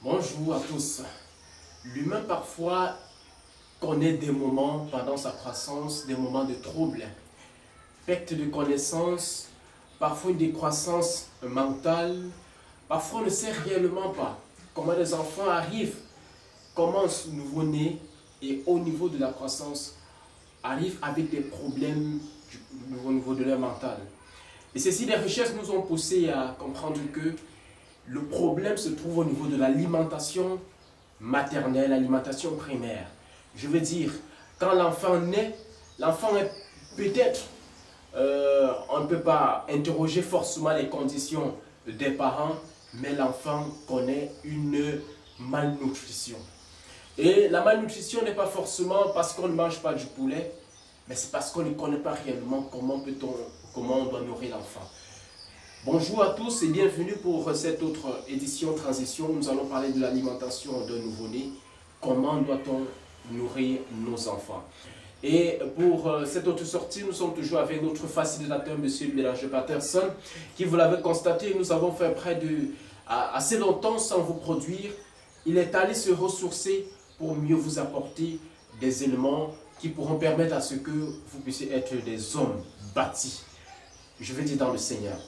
Bonjour à tous. L'humain parfois connaît des moments pendant sa croissance, des moments de trouble, perte de connaissance, parfois une décroissance mentale. Parfois on ne sait réellement pas comment les enfants arrivent, comment ce nouveau-né et au niveau de la croissance arrivent avec des problèmes au niveau de leur mental. Et ceci, les recherches nous ont poussé à comprendre que le problème se trouve au niveau de l'alimentation maternelle, l'alimentation primaire. Je veux dire, quand l'enfant naît, l'enfant est peut-être, on ne peut pas interroger forcément les conditions des parents, mais l'enfant connaît une malnutrition. Et la malnutrition n'est pas forcément parce qu'on ne mange pas du poulet, mais c'est parce qu'on ne connaît pas réellement comment on doit nourrir l'enfant. Bonjour à tous et bienvenue pour cette autre édition Transition. Nous allons parler de l'alimentation d'un nouveau-né. Comment doit-on nourrir nos enfants? Et pour cette autre sortie, nous sommes toujours avec notre facilitateur, M. Bélanger Patterson, qui, vous l'avez constaté, nous avons fait près de assez longtemps sans vous produire. Il est allé se ressourcer pour mieux vous apporter des éléments qui pourront permettre à ce que vous puissiez être des hommes bâtis. Je veux dire dans le Seigneur.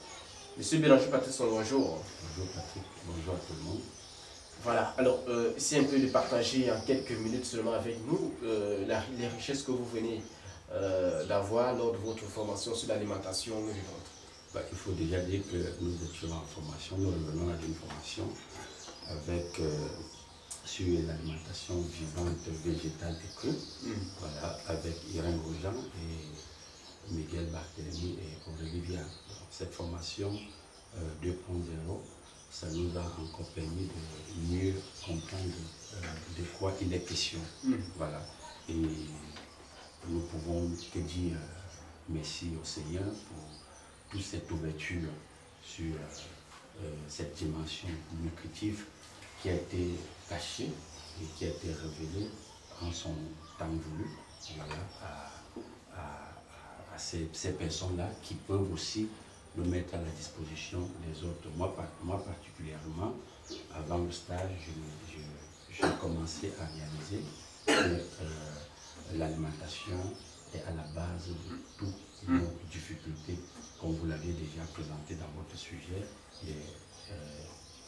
Monsieur Bélanger Patterson, bonjour. Bonjour Patrick, bonjour à tout le monde. Voilà, alors c'est un peu de partager en quelques minutes seulement avec nous les richesses que vous venez d'avoir lors de votre formation sur l'alimentation vivante. Il faut déjà dire que nous étions en formation, nous revenons à une formation avec sur l'alimentation vivante, végétale et crue, voilà, avec Irène Grosjean et Miguel Barthélémy et Aurélie Viard. Cette formation 2.0, ça nous a encore permis de mieux comprendre de quoi il est question. Voilà. Et nous pouvons te dire merci au Seigneur pour toute cette ouverture sur cette dimension nutritive qui a été cachée et qui a été révélée en son temps voulu, voilà, à ces personnes-là qui peuvent aussi nous mettre à la disposition des autres. Moi particulièrement, avant le stage, j'ai commencé à réaliser que l'alimentation est à la base de toutes nos difficultés, comme vous l'aviez déjà présenté dans votre sujet, les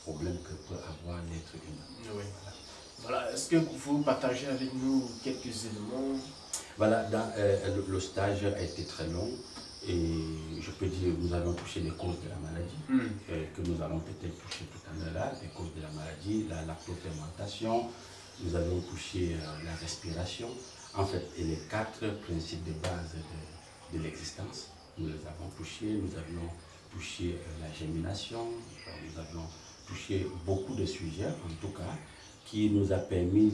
problèmes que peut avoir l'être humain. Oui, voilà. Est-ce que vous partagez avec nous quelques éléments? Voilà, le stage a été très long. Et je peux dire que nous allons toucher les causes de la maladie, que nous allons peut-être toucher tout à l'heure là, les causes de la maladie, la lactofermentation, nous allons toucher la respiration, en fait, et les 4 principes de base de l'existence, nous les avons touchés, nous avions touché la germination, nous avions touché beaucoup de sujets, en tout cas, qui nous a permis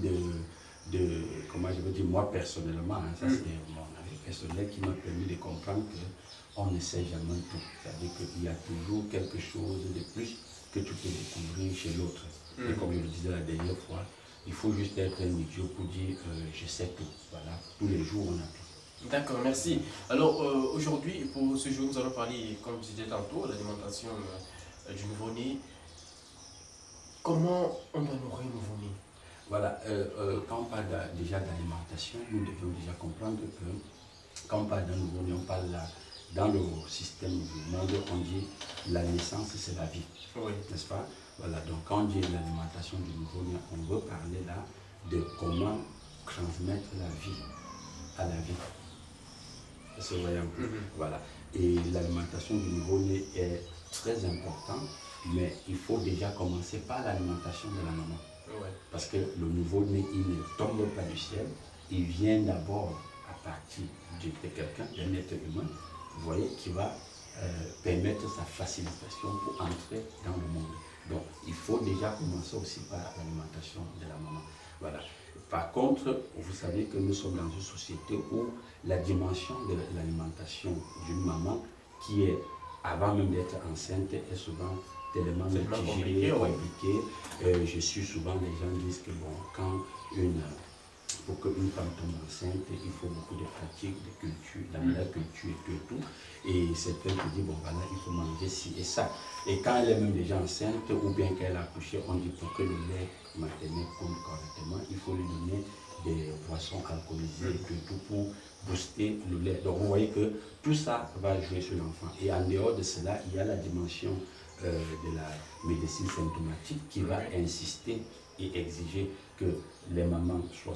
comment je veux dire, moi personnellement, hein, ça c'est mon avis personnel qui m'a permis de comprendre qu'on ne sait jamais tout. C'est-à-dire qu'il y a toujours quelque chose de plus que tu peux découvrir chez l'autre. Et comme je le disais la dernière fois, il faut juste être un idiot pour dire je sais tout. Voilà, tous les jours on a tout. D'accord, merci. Alors aujourd'hui, pour ce jour, nous allons parler, comme je disais tantôt, de l'alimentation du nouveau-né. Comment on doit nourrir le nouveau-né? Voilà, quand on parle déjà d'alimentation, nous devons déjà comprendre que quand on parle d'un nouveau-né, on parle là, dans le système du monde, on dit la naissance c'est la vie, n'est-ce pas? Voilà, donc quand on dit l'alimentation du nouveau-né, on veut parler là de comment transmettre la vie à la vie. Est-ce que vous voyez un peu? Voilà, et l'alimentation du nouveau-né est très importante, mais il faut déjà commencer par l'alimentation de la maman. Parce que le nouveau-né, il ne tombe pas du ciel, il vient d'abord à partir de quelqu'un, d'un être humain, vous voyez, qui va permettre sa facilitation pour entrer dans le monde. Donc, il faut déjà commencer aussi par l'alimentation de la maman. Voilà. Par contre, vous savez que nous sommes dans une société où la dimension de l'alimentation d'une maman, qui est, avant même d'être enceinte, est souvent tellement mitigé, compliqué. Je suis souvent, les gens disent que bon, quand une pour qu'une femme tombe enceinte, il faut beaucoup de pratiques, de culture, la culture et tout. Et certains te disent, bon voilà, il faut manger ci et ça. Et quand elle est même déjà enceinte, ou bien qu'elle a accouché, on dit pour que le lait maternel coule correctement, il faut lui donner des boissons alcoolisées et tout pour booster le lait. Donc vous voyez que tout ça va jouer sur l'enfant. Et en dehors de cela, il y a la dimension de la médecine symptomatique qui va insister et exiger que les mamans soient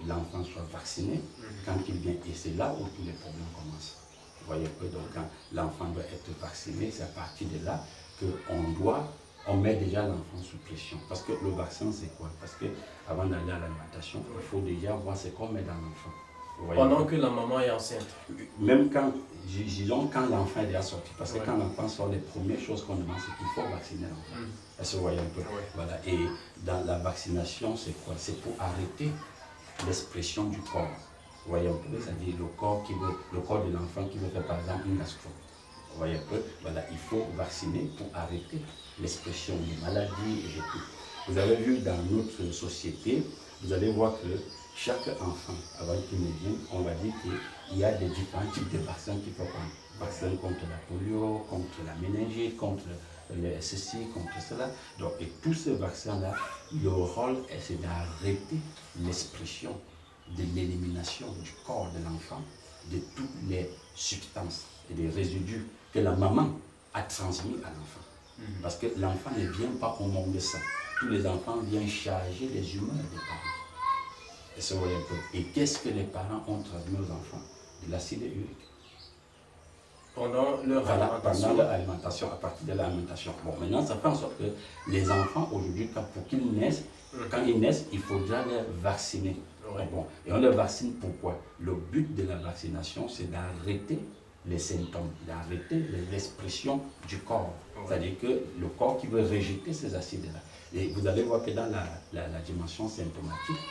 l'enfant soit vacciné quand il vient. Et c'est là où tous les problèmes commencent. Vous voyez que donc quand l'enfant doit être vacciné, c'est à partir de là on met déjà l'enfant sous pression. Parce que le vaccin, c'est quoi? Parce que avant d'aller à l'alimentation, il faut déjà voir ce qu'on met dans l'enfant. Pendant que la maman est enceinte. Même quand, disons, quand l'enfant est déjà sorti. Parce que quand l'enfant sort, les premières choses qu'on demande, c'est qu'il faut vacciner l'enfant. Est-ce que vous voyez un peu? Voilà. Et dans la vaccination, c'est quoi? C'est pour arrêter l'expression du corps. Vous voyez un peu? C'est-à-dire le corps de l'enfant qui veut faire par exemple une gastro. Vous voyez un peu? Voilà, il faut vacciner pour arrêter l'expression des maladies et de tout. Vous avez vu dans notre société, vous allez voir que chaque enfant, avant qu'il ne vienne, on va dire qu'il y a des différents types de vaccins qu'il faut prendre. Vaccin contre la polio, contre la méningite, contre le ceci, contre cela. Donc, et tous ces vaccins-là, leur rôle, c'est d'arrêter l'expression de l'élimination du corps de l'enfant de toutes les substances et des résidus que la maman a transmis à l'enfant. Parce que l'enfant ne vient pas au monde sain. Tous les enfants viennent charger les humeurs des parents. Et qu'est-ce que les parents ont transmis aux enfants? De l'acide urique. Pendant leur alimentation. Pendant leur alimentation, à partir de l'alimentation. Bon, maintenant, ça fait en sorte que les enfants, aujourd'hui, pour qu'ils naissent, quand ils naissent, il faudra les vacciner. Bon, et on les vaccine pourquoi? Le but de la vaccination, c'est d'arrêter les symptômes, d'arrêter l'expression du corps. C'est-à-dire que le corps qui veut rejeter ces acides-là. Et vous allez voir que dans la dimension symptomatique,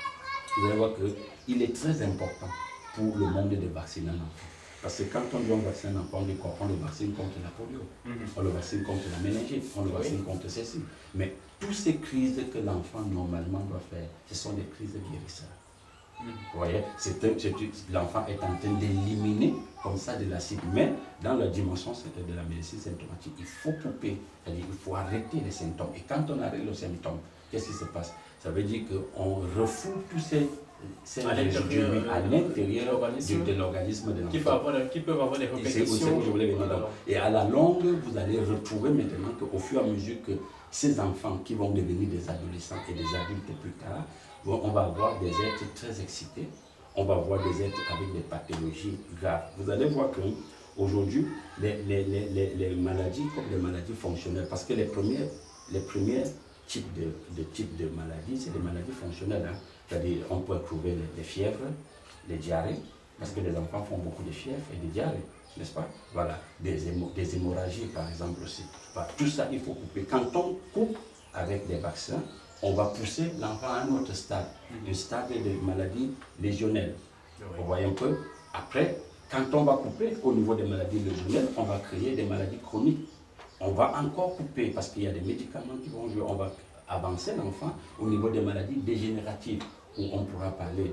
vous allez voir qu'il est très important pour le monde de vacciner un enfant. Parce que quand on doit vacciner un enfant, on le vaccine contre la polio, on le vaccine contre la méningite, on le vaccine contre ceci. Mais toutes ces crises que l'enfant normalement doit faire, ce sont des crises guérissantes. Vous voyez, l'enfant est en train d'éliminer comme ça de l'acide. Mais dans la dimension de la médecine symptomatique, il faut couper, c'est-à-dire il faut arrêter les symptômes. Et quand on arrête les symptômes, qu'est-ce qui se passe? Ça veut dire qu'on refoule tous ces résidus à l'intérieur de l'organisme de l'enfant. Qui peuvent avoir des répercussions. Et à la longue, vous allez retrouver maintenant qu'au fur et à mesure que ces enfants qui vont devenir des adolescents et des adultes plus tard, on va avoir des êtres très excités, on va avoir des êtres avec des pathologies graves. Vous allez voir qu'aujourd'hui, les maladies comme les maladies fonctionnelles, parce que les premiers types de maladies, c'est des maladies fonctionnelles. Hein. C'est-à-dire, on peut trouver les fièvres, les diarrhées, parce que les enfants font beaucoup de fièvres et de diarrhées, n'est-ce pas? Voilà, des hémorragies par exemple aussi. Voilà, tout ça, il faut couper. Quand on coupe avec des vaccins, on va pousser l'enfant à un autre stade, un stade de maladie légionnelle. Vous voyez un peu? Après, quand on va couper au niveau des maladies légionnelles, on va créer des maladies chroniques. On va encore couper parce qu'il y a des médicaments qui vont jouer. On va avancer l'enfant au niveau des maladies dégénératives, où on pourra parler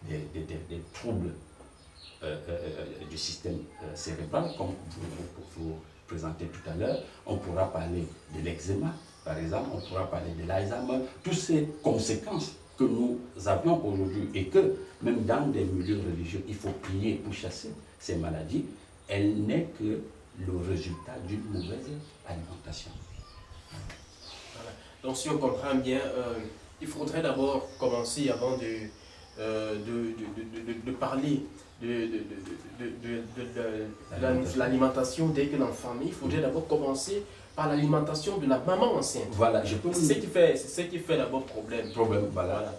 des troubles du système cérébral, comme vous présentez tout à l'heure. On pourra parler de l'eczéma, par exemple, on pourra parler de l'Alzheimer, toutes ces conséquences que nous avions aujourd'hui et que même dans des milieux religieux, il faut prier pour chasser ces maladies, elle n'est que le résultat d'une mauvaise alimentation. Voilà. Donc si on comprend bien, il faudrait d'abord commencer avant de parler de l'alimentation dès que l'enfant naît. Il faudrait d'abord commencer par l'alimentation de la maman enceinte. Voilà, je peux c'est ce qui fait d'abord problème. Voilà.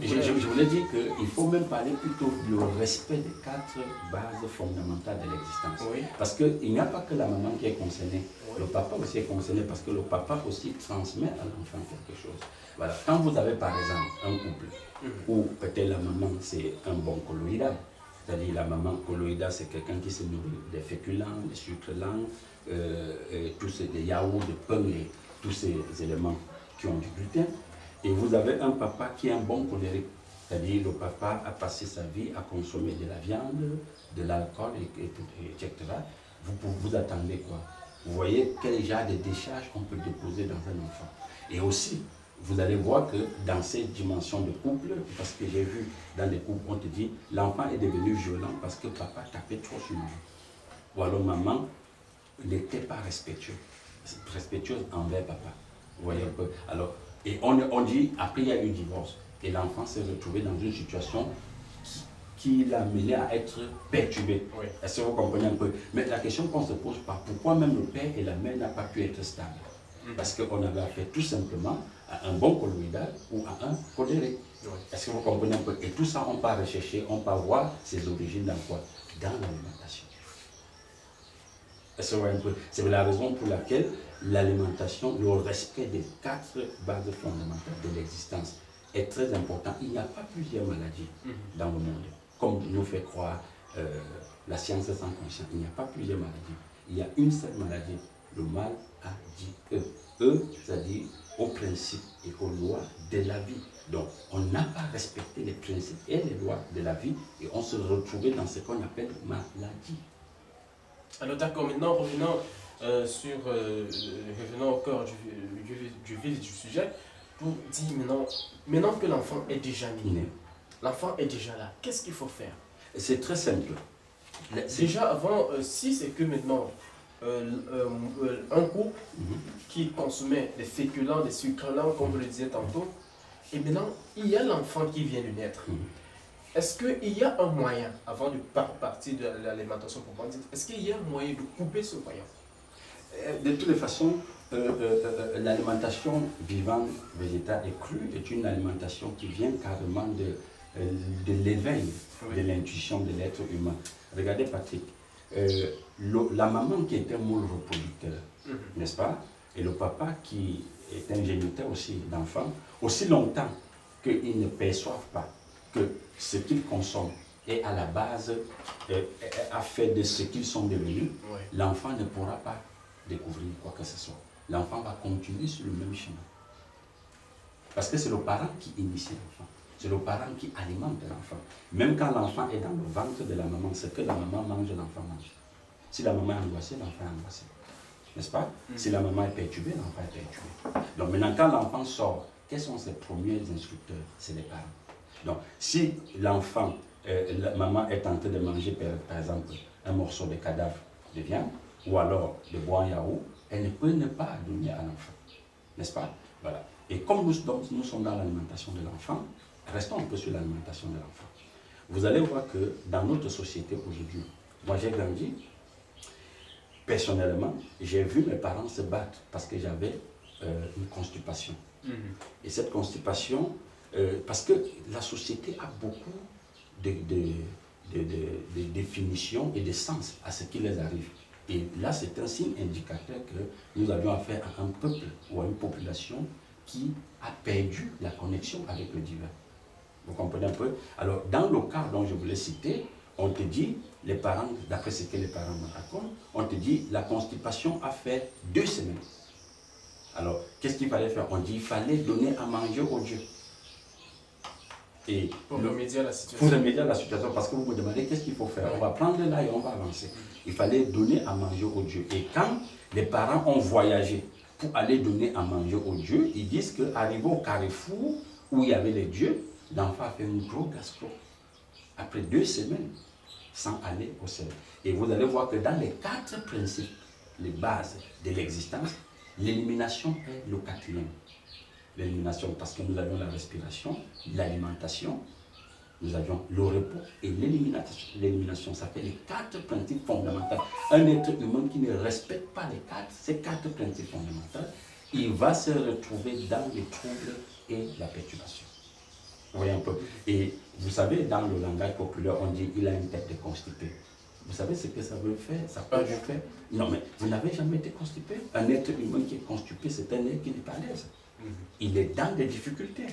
Je voulais dire qu'il faut même parler plutôt du respect des 4 bases fondamentales de l'existence. Oui. Parce qu'il n'y a pas que la maman qui est concernée, le papa aussi est concerné parce que le papa aussi transmet à l'enfant quelque chose. Voilà. Quand vous avez par exemple un couple où peut-être la maman c'est un bon colloïdal, c'est-à-dire la maman colloïdale c'est quelqu'un qui se nourrit des féculents, des sucres lents, des yaourts, des pommes, et tous ces éléments qui ont du gluten. Et vous avez un papa qui est un bon colérique, C'est-à-dire le papa a passé sa vie à consommer de la viande, de l'alcool, etc. Vous attendez quoi? Vous voyez quel genre de décharge on peut déposer dans un enfant. Et aussi, vous allez voir que dans ces dimensions de couple, parce que j'ai vu dans des couples, on te dit, l'enfant est devenu violent parce que papa tapait trop sur maman. Ou alors maman n'était pas respectueuse envers papa. Vous voyez un peu. Alors, et on dit, après il y a eu divorce. Et l'enfant s'est retrouvé dans une situation qui l'a mené à être perturbé. Oui. Est-ce que vous comprenez un peu? Mais la question qu'on se pose pas, pourquoi même le père et la mère n'ont pas pu être stables? Parce qu'on avait affaire tout simplement à un bon colloïdal ou à un colérique. Oui. Est-ce que vous comprenez un peu? Et tout ça, on peut rechercher, on peut voir ses origines dans quoi? Dans l'alimentation. Est-ce que vous voyez un peu? C'est la raison pour laquelle l'alimentation, le respect des 4 bases fondamentales de l'existence est très important. Il n'y a pas plusieurs maladies dans le monde, comme nous fait croire la science sans conscience. Il n'y a pas plusieurs maladies. Il y a une seule maladie. Le mal a dit c'est-à-dire aux principes et aux lois de la vie. Donc, on n'a pas respecté les principes et les lois de la vie et on se retrouvait dans ce qu'on appelle maladie. Alors d'accord, maintenant revenons revenons au cœur du vif du sujet, pour dire maintenant que l'enfant est déjà né, l'enfant est déjà là, qu'est-ce qu'il faut faire? C'est très simple. Déjà avant, si c'est que maintenant, un couple qui consommait des féculents, des succulents, comme vous le disiez tantôt, et maintenant il y a l'enfant qui vient de naître. Est-ce qu'il y a un moyen, avant de partir de l'alimentation pour moi, est-ce qu'il y a un moyen de couper ce voyant? De toutes les façons, l'alimentation vivante, végétale et crue est une alimentation qui vient carrément de l'éveil de l'intuition de l'être humain. Regardez Patrick, la maman qui est un moule reproducteur, n'est-ce pas? Et le papa qui est un géniteur aussi d'enfants, aussi longtemps qu'ils ne perçoivent pas que ce qu'ils consomment est à la base, a fait de ce qu'ils sont devenus, l'enfant ne pourra pas découvrir quoi que ce soit. L'enfant va continuer sur le même chemin. Parce que c'est le parent qui initie l'enfant. C'est le parent qui alimente l'enfant. Même quand l'enfant est dans le ventre de la maman, ce que la maman mange, l'enfant mange. Si la maman est angoissée, l'enfant est angoissé. N'est-ce pas? Si la maman est perturbée, l'enfant est perturbé. Donc maintenant, quand l'enfant sort, quels sont ses premiers instructeurs? C'est les parents. Donc, si l'enfant, la maman est en train de manger, par exemple, un morceau de cadavre de viande, ou alors de boire un yaourt, elle ne peut ne pas donner à l'enfant. N'est-ce pas? Voilà. Et comme nous sommes dans l'alimentation de l'enfant, restons un peu sur l'alimentation de l'enfant. Vous allez voir que dans notre société aujourd'hui, moi j'ai grandi, personnellement, j'ai vu mes parents se battre parce que j'avais une constipation. Et cette constipation, parce que la société a beaucoup de définitions et de sens à ce qui les arrive. Et là, c'est un signe indicateur que nous avions affaire à un peuple ou à une population qui a perdu la connexion avec le divin. Vous comprenez un peu? Alors, dans le cas dont je voulais citer, on te dit, les parents, d'après ce que les parents me racontent, on te dit, la constipation a fait 2 semaines. Alors, qu'est-ce qu'il fallait faire? On dit, il fallait donner à manger aux dieux. Et pour remédier à la situation. Pour remédier à la situation, parce que vous me demandez qu'est-ce qu'il faut faire. On va prendre là et on va avancer. Il fallait donner à manger aux dieux. Et quand les parents ont voyagé pour aller donner à manger aux dieux, ils disent qu'arrivé au carrefour où il y avait les dieux, l'enfant a fait une grosse gastro. Après 2 semaines, sans aller au ciel. Et vous allez voir que dans les 4 principes, les bases de l'existence, l'élimination est le 4e. L'élimination, parce que nous avions la respiration, l'alimentation, nous avions le repos et l'élimination. Ça fait les 4 principes fondamentaux. Un être humain qui ne respecte pas ces 4 principes fondamentaux, il va se retrouver dans les troubles et la perturbation. Vous voyez un peu. Et vous savez, dans le langage populaire, on dit il a une tête de constipé. Vous savez ce que ça veut faire? Ça peut vous faire? Non, mais vous n'avez jamais été constipé? Un être humain qui est constipé, c'est un être qui n'est pas à l'aise. Il est dans des difficultés.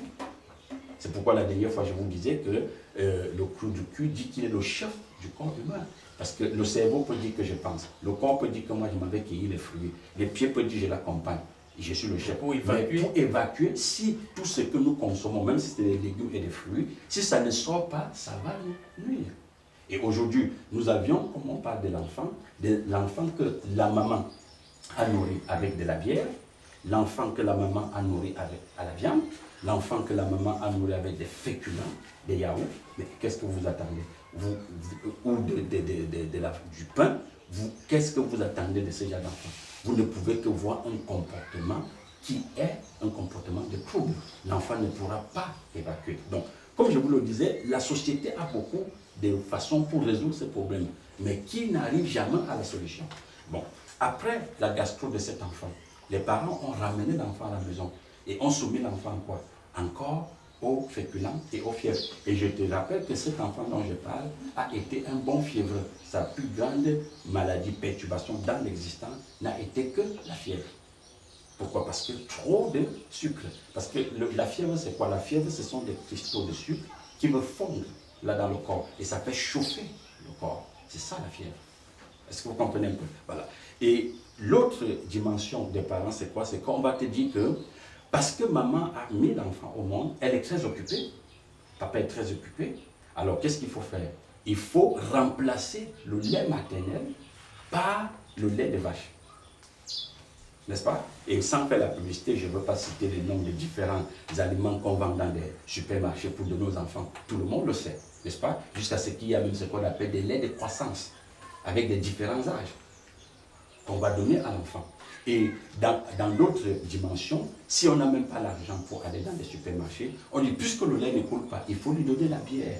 C'est pourquoi la dernière fois, je vous disais que le clou du cul dit qu'il est le chef du corps humain. Parce que le cerveau peut dire que je pense. Le corps peut dire que moi, je m'avais cueilli les fruits. Les pieds peuvent dire que je l'accompagne. je suis le chef. Pour Mais évacuer. pour évacuer, si tout ce que nous consommons, même si c'est des légumes et des fruits, si ça ne sort pas, ça va nous nuire. Et aujourd'hui, nous avions, comme on parle de l'enfant que la maman a nourri avec de la bière, l'enfant que la maman a nourri avec à la viande, l'enfant que la maman a nourri avec des féculents, des yaourts. Mais qu'est-ce que vous attendez ou du pain, qu'est-ce que vous attendez de ce genre d'enfant? Vous ne pouvez que voir un comportement qui est un comportement de trouble. L'enfant ne pourra pas évacuer. Donc, comme je vous le disais, la société a beaucoup de façons pour résoudre ces problèmes, mais qui n'arrive jamais à la solution. Bon, après la gastro de cet enfant, les parents ont ramené l'enfant à la maison et ont soumis l'enfant à quoi? Encore aux féculents et aux fièvres. Et je te rappelle que cet enfant dont je parle a été un bon fiévreux. Sa plus grande maladie, perturbation dans l'existence n'a été que la fièvre. Pourquoi? Parce que trop de sucre. Parce que la fièvre, c'est quoi? La fièvre, ce sont des cristaux de sucre qui me fondent là dans le corps. Et ça fait chauffer le corps. C'est ça la fièvre. Est-ce que vous comprenez un peu? Voilà. Et l'autre dimension des parents, c'est quoi? C'est qu'on va te dire que parce que maman a mis l'enfant au monde, elle est très occupée. Papa est très occupé. Alors, qu'est-ce qu'il faut faire? Il faut remplacer le lait maternel par le lait de vache. N'est-ce pas? Et sans faire la publicité, je ne veux pas citer les noms des différents aliments qu'on vend dans des supermarchés pour de nos enfants. Tout le monde le sait, n'est-ce pas? Jusqu'à ce qu'il y a même ce qu'on appelle des laits de croissance, avec des différents âges, qu'on va donner à l'enfant. Et dans d'autres dimensions, si on n'a même pas l'argent pour aller dans des supermarchés, on dit, puisque le lait ne coule pas, il faut lui donner la bière.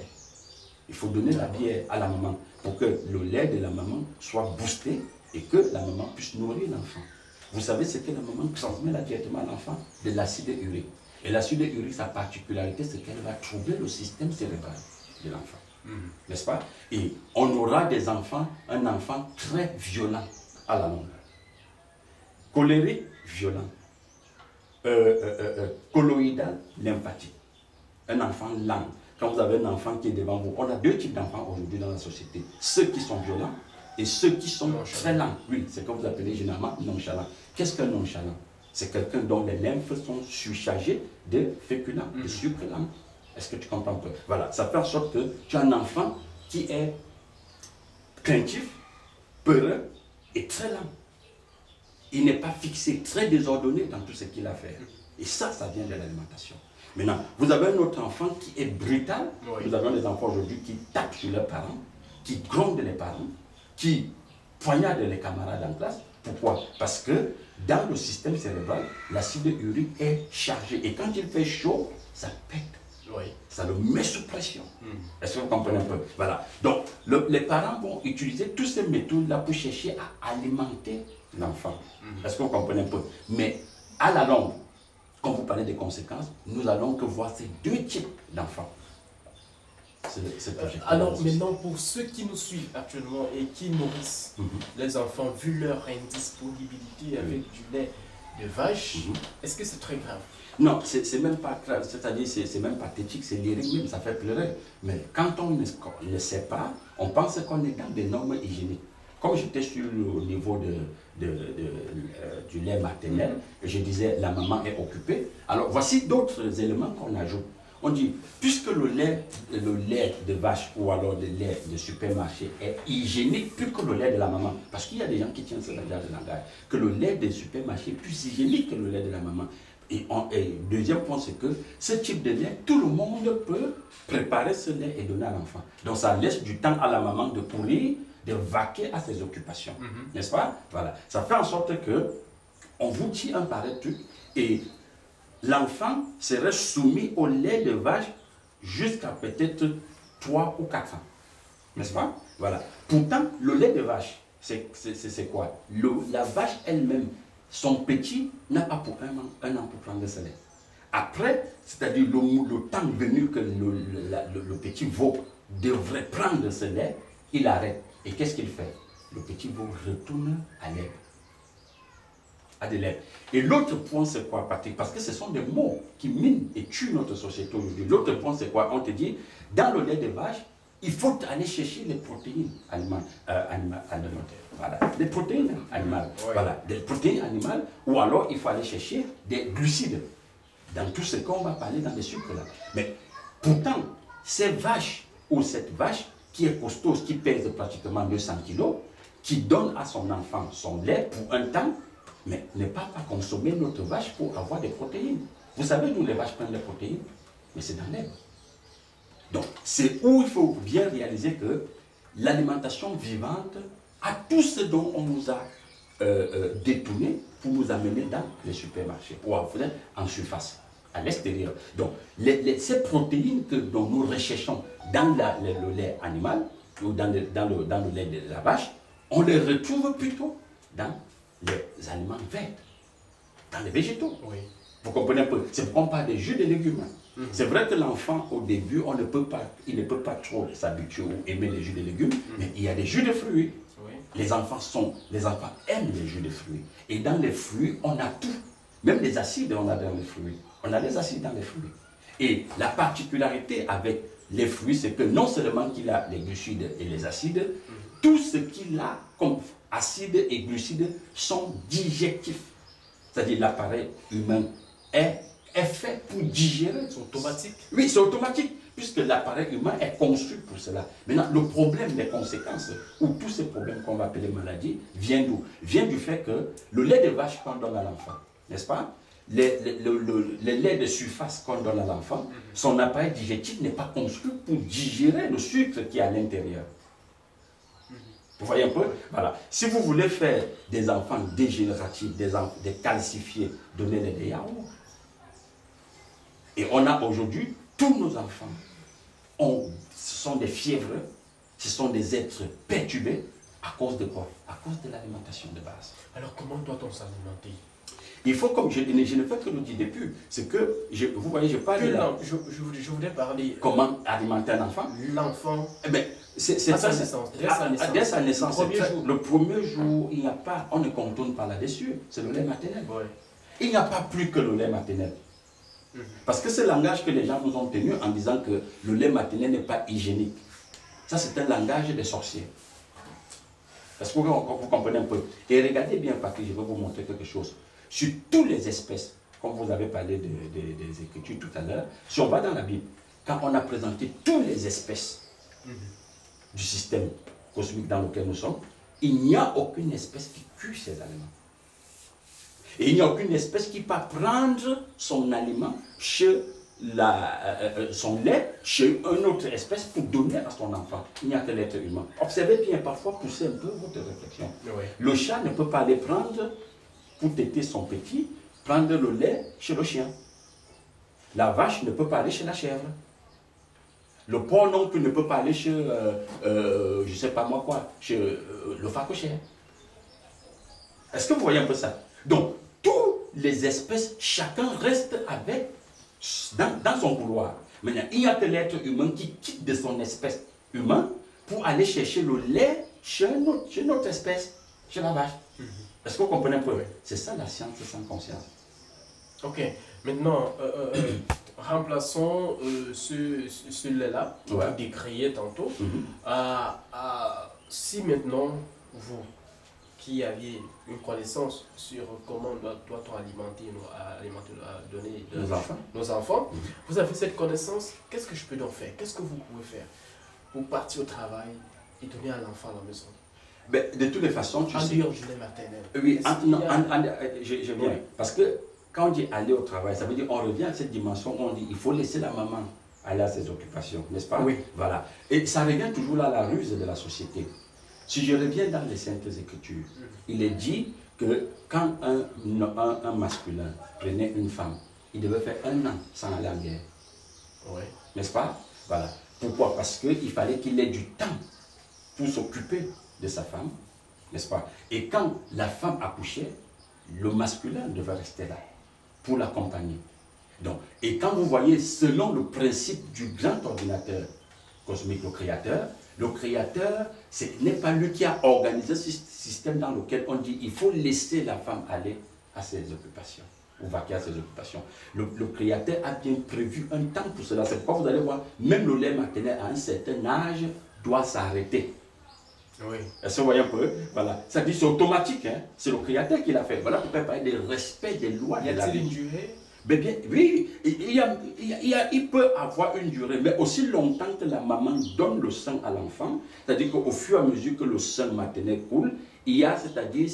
Il faut donner la bière à la maman pour que le lait de la maman soit boosté et que la maman puisse nourrir l'enfant. Vous savez ce que la maman transmet là directement à l'enfant? De l'acide urique. Et l'acide urique, sa particularité, c'est qu'elle va troubler le système cérébral de l'enfant. N'est-ce pas? Et on aura des enfants, un enfant très violent à la longue. Colérique, violent. Colloïdal, lymphatique. Un enfant lent. Quand vous avez un enfant qui est devant vous, on a deux types d'enfants aujourd'hui dans la société. Ceux qui sont violents et ceux qui sont très lents. Oui, c'est ce que vous appelez généralement nonchalant. Qu'est-ce qu'un nonchalant? C'est quelqu'un dont les lymphes sont surchargées de féculents, de sucre lent. Est-ce que tu comprends un peu? Voilà, ça fait en sorte que tu as un enfant qui est craintif, peureux et très lent. Il n'est pas fixé, très désordonné dans tout ce qu'il a à faire. Et ça vient de l'alimentation. Maintenant, vous avez un autre enfant qui est brutal. Oui. Nous avons des enfants aujourd'hui qui tapent sur leurs parents, qui grondent les parents, qui poignardent les camarades en classe. Pourquoi? Parce que dans le système cérébral, l'acide urique est chargé. Et quand il fait chaud, ça pète. Oui. Ça le met sous pression. Est-ce que vous comprenez un peu? Voilà. Donc, les parents vont utiliser toutes ces méthodes-là pour chercher à alimenter l'enfant. Est-ce que vous comprenez un peu? Mais à la longue, quand vous parlez des conséquences, nous allons que voir ces deux types d'enfants. Alors maintenant, pour ceux qui nous suivent actuellement et qui nourrissent les enfants, vu leur indisponibilité avec du lait de vache, est-ce que c'est très grave? Non, c'est même pas grave, c'est-à-dire c'est même pathétique, c'est lyrique même, ça fait pleurer. Mais quand on ne sait pas, on pense qu'on est dans des normes hygiéniques. Comme j'étais sur le niveau du lait maternel, je disais la maman est occupée. Alors voici d'autres éléments qu'on ajoute. On dit, puisque le lait de vache ou alors le lait de supermarché est hygiénique plus que le lait de la maman, parce qu'il y a des gens qui tiennent ce genre de langage, que le lait de supermarché est plus hygiénique que le lait de la maman. Et deuxième point, c'est que ce type de lait, tout le monde peut préparer ce lait et donner à l'enfant. Donc ça laisse du temps à la maman de pourrir, de vaquer à ses occupations. N'est-ce pas? Voilà. Ça fait en sorte que on vous tire un pareil truc et l'enfant serait soumis au lait de vache jusqu'à peut-être 3 ou 4 ans. N'est-ce pas? Voilà. Pourtant, le lait de vache, c'est quoi? La vache elle-même, son petit n'a pas pour un an pour prendre ce lait. Après, c'est-à-dire le temps venu que le petit veau devrait prendre ce lait, il arrête. Et qu'est-ce qu'il fait? Le petit veau retourne à l'herbe. À de l'herbe. Et l'autre point, c'est quoi, Patrick? Parce que ce sont des mots qui minent et tuent notre société aujourd'hui. L'autre point, c'est quoi? On te dit, dans le lait de vache, il faut aller chercher les protéines alimentaires. Voilà, des protéines animales. Ouais. Voilà, des protéines animales, ou alors il faut aller chercher des glucides. Dans tout ce qu'on va parler dans les sucres là. Mais pourtant, ces vaches, ou cette vache qui est costaud, qui pèse pratiquement 200 kilos, qui donne à son enfant son lait pour un temps, mais ne pas consommer notre vache pour avoir des protéines. Vous savez d'où les vaches prennent les protéines? Mais c'est dans l'herbe. Donc, c'est où il faut bien réaliser que l'alimentation vivante a tout ce dont on nous a détourné pour nous amener dans les supermarchés, ou en surface, à l'extérieur. Donc, ces protéines dont nous recherchons dans le lait animal, ou dans le lait de la vache, on les retrouve plutôt dans les aliments verts, dans les végétaux. Oui. Vous comprenez un peu? C'est pourquoi on parle des jus de légumes. C'est vrai que l'enfant, au début, il ne peut pas trop s'habituer ou aimer les jus de légumes, mais il y a des jus de fruits. Oui. Les enfants aiment les jus de fruits. Et dans les fruits, on a tout. Même les acides, on a dans les fruits. On a les acides dans les fruits. Et la particularité avec les fruits, c'est que non seulement qu'il a les glucides et les acides, tout ce qu'il a comme acides et glucides sont digestifs. C'est-à-dire l'appareil humain est fait pour digérer. C'est automatique. Oui, c'est automatique, puisque l'appareil humain est conçu pour cela. Maintenant, le problème, les conséquences, ou tous ces problèmes qu'on va appeler maladies, vient d'où? Vient du fait que le lait de vache qu'on donne à l'enfant, n'est-ce pas? Le lait de surface qu'on donne à l'enfant, son appareil digestif n'est pas construit pour digérer le sucre qui est à l'intérieur. Vous voyez un peu? Voilà. Si vous voulez faire des enfants dégénératifs, des calcifiés, donnez-les des yaourts. Et on a aujourd'hui, tous nos enfants, ce sont des fièvres, ce sont des êtres perturbés. À cause de quoi? À cause de l'alimentation de base. Alors comment doit-on s'alimenter? Il faut, comme je ne fais que le dire depuis, c'est que, vous voyez, je parle de là. Non, je voulais parler. Comment alimenter un enfant? L'enfant. Eh bien, c'est Dès ça. Dès sa naissance. Le premier jour, il n'y a pas, on ne contourne pas là-dessus, c'est le lait maternel. Ouais. Il n'y a pas plus que le lait maternel. Parce que c'est le langage que les gens nous ont tenu en disant que le lait maternel n'est pas hygiénique. Ça, c'est un langage des sorciers. Est-ce que vous comprenez un peu? Et regardez bien, Patrick, je vais vous montrer quelque chose. Sur toutes les espèces, comme vous avez parlé des Écritures tout à l'heure, si on va dans la Bible, quand on a présenté toutes les espèces du système cosmique dans lequel nous sommes, il n'y a aucune espèce qui cuit ses aliments. Et il n'y a aucune espèce qui peut prendre son aliment chez son lait chez une autre espèce pour donner à son enfant. Il n'y a que l'être humain. Observez bien, parfois poussez un peu votre réflexion. Oui. Le chat ne peut pas aller prendre, pour téter son petit, prendre le lait chez le chien. La vache ne peut pas aller chez la chèvre. Le porc non plus ne peut pas aller chez, je ne sais pas moi quoi, chez le phacochère. Est-ce que vous voyez un peu ça? Donc, toutes les espèces, chacun reste avec, dans son couloir. Maintenant, il n'y a que l'être humain qui quitte de son espèce humaine pour aller chercher le lait chez notre espèce, chez la vache. Est-ce que vous comprenez un peu? C'est ça la science sans conscience. Ok, maintenant, remplaçons ce lait-là, que vous décriez tantôt. Si maintenant, vous, qui aviez une connaissance sur comment doit-on alimenter, donner nos enfants, vous avez cette connaissance, qu'est-ce que je peux donc faire? Qu'est-ce que vous pouvez faire pour partir au travail et donner à l'enfant à la maison? Ben, de toutes les façons, tu sais... du lait maternel. Oui, je viens. Oui. Parce que quand on dit aller au travail, ça veut dire on revient à cette dimension où on dit il faut laisser la maman aller à ses occupations, n'est-ce pas? Oui. Voilà. Et ça revient toujours là à la ruse de la société. Si je reviens dans les Saintes Écritures, il est dit que quand un masculin prenait une femme, il devait faire 1 an sans aller en guerre. Oui. N'est-ce pas? Voilà. Pourquoi? Parce qu'il fallait qu'il ait du temps pour s'occuper de sa femme, n'est-ce pas? Et quand la femme accouchait, le masculin devait rester là pour l'accompagner. Donc, et quand vous voyez, selon le principe du grand ordinateur cosmique, le créateur, ce n'est pas lui qui a organisé ce système dans lequel on dit il faut laisser la femme aller à ses occupations, ou vaquer à ses occupations. Le créateur a bien prévu un temps pour cela. C'est pourquoi vous allez voir, même le lait maternel à un certain âge doit s'arrêter. Oui. Est-ce que vous voyez un peu? Voilà. Ça dit c'est automatique, hein? C'est le créateur qui l'a fait. Voilà pourquoi il parle de respect des lois de la Y a-t-il une vie. durée? Mais bien, oui, il peut avoir une durée, mais aussi longtemps que la maman donne le sein à l'enfant, c'est-à-dire qu'au fur et à mesure que le sein maternel coule, il y a, c'est-à-dire,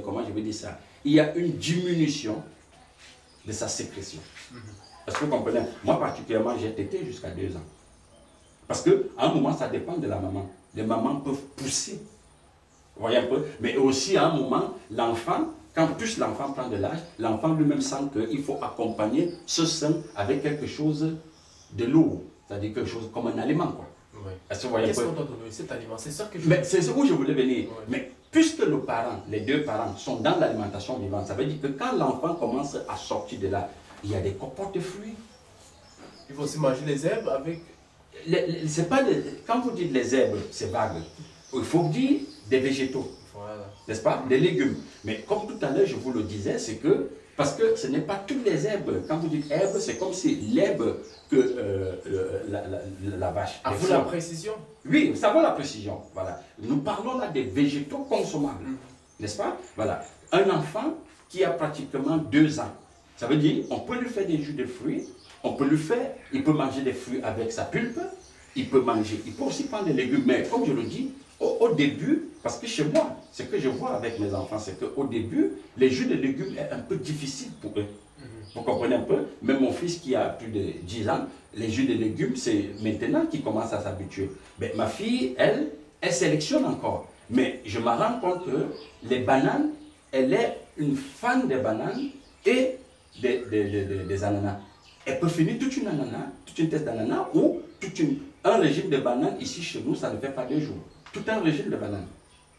comment je vais dire ça, il y a une diminution de sa sécrétion. Est-ce que vous comprenez? Moi, particulièrement, j'ai tété jusqu'à 2 ans. Parce qu'à un moment, ça dépend de la maman. Les mamans peuvent pousser. Vous voyez un peu? Mais aussi, à un moment, l'enfant, quand plus l'enfant prend de l'âge, l'enfant lui-même sent qu'il faut accompagner ce sein avec quelque chose de lourd. C'est-à-dire quelque chose comme un aliment, quoi. Oui. Est-ce que vous voyez un peu? Qu'est-ce qu'on doit donner cet aliment? C'est ça que je... Mais c'est où je voulais venir. Oui. Mais puisque le parent, les deux parents sont dans l'alimentation vivante, ça veut dire que quand l'enfant commence à sortir de là, il y a des compotes de fruits. Il faut aussi manger les herbes avec... C'est pas quand vous dites les herbes, c'est vague. Il faut dire des végétaux. Voilà. N'est-ce pas? Des légumes. Mais comme tout à l'heure, je vous le disais, c'est que, parce que ce n'est pas toutes les herbes. Quand vous dites herbe, c'est comme si l'herbe que la vache. À vous la précision? Oui, ça vaut la précision. Voilà. Nous parlons là des végétaux consommables. N'est-ce pas? Voilà. Un enfant qui a pratiquement 2 ans, ça veut dire on peut lui faire des jus de fruits, on peut lui faire, il peut manger des fruits avec sa pulpe, il peut manger, il peut aussi prendre des légumes. Mais comme je le dis, au début, parce que chez moi, ce que je vois avec mes enfants, c'est qu'au début, les jus de légumes est un peu difficile pour eux. Vous comprenez un peu? Même mon fils qui a plus de 10 ans, les jus de légumes, c'est maintenant qu'il commence à s'habituer. Mais ma fille, elle sélectionne encore. Mais je me rends compte que les bananes, elle est une fan des bananes et des ananas. Elle peut finir toute une tête d'ananas ou un régime de bananes. Ici chez nous, ça ne fait pas 2 jours. Tout un régime de bananes.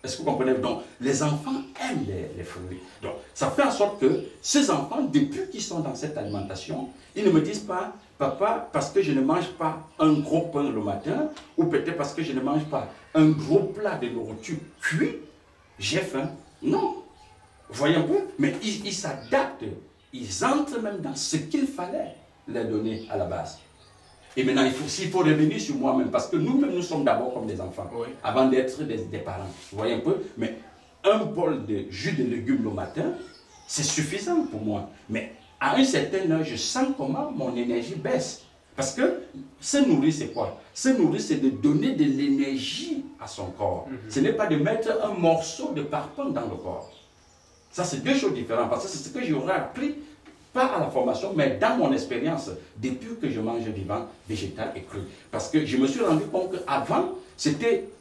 Est-ce que vous comprenez? Donc, les enfants aiment les fruits. Donc, ça fait en sorte que ces enfants, depuis qu'ils sont dans cette alimentation, ils ne me disent pas, papa, parce que je ne mange pas un gros pain le matin, ou peut-être parce que je ne mange pas un gros plat de nourriture cuit, j'ai faim. Non. Vous voyez un peu? Mais ils s'adaptent. Ils entrent même dans ce qu'il fallait leur donner à la base. Et maintenant, s'il faut revenir sur moi-même, parce que nous-mêmes, nous sommes d'abord comme des enfants, oui, avant d'être des parents. Vous voyez un peu? Mais un bol de jus de légumes le matin, c'est suffisant pour moi. Mais à un certain âge, je sens comment mon énergie baisse. Parce que se nourrir, c'est quoi? Se nourrir, c'est de donner de l'énergie à son corps. Ce n'est pas de mettre un morceau de parpaing dans le corps. Ça, c'est 2 choses différentes. Parce que c'est ce que j'aurais appris, pas à la formation, mais dans mon expérience, depuis que je mange vivant, végétal et cru. Parce que je me suis rendu compte qu'avant,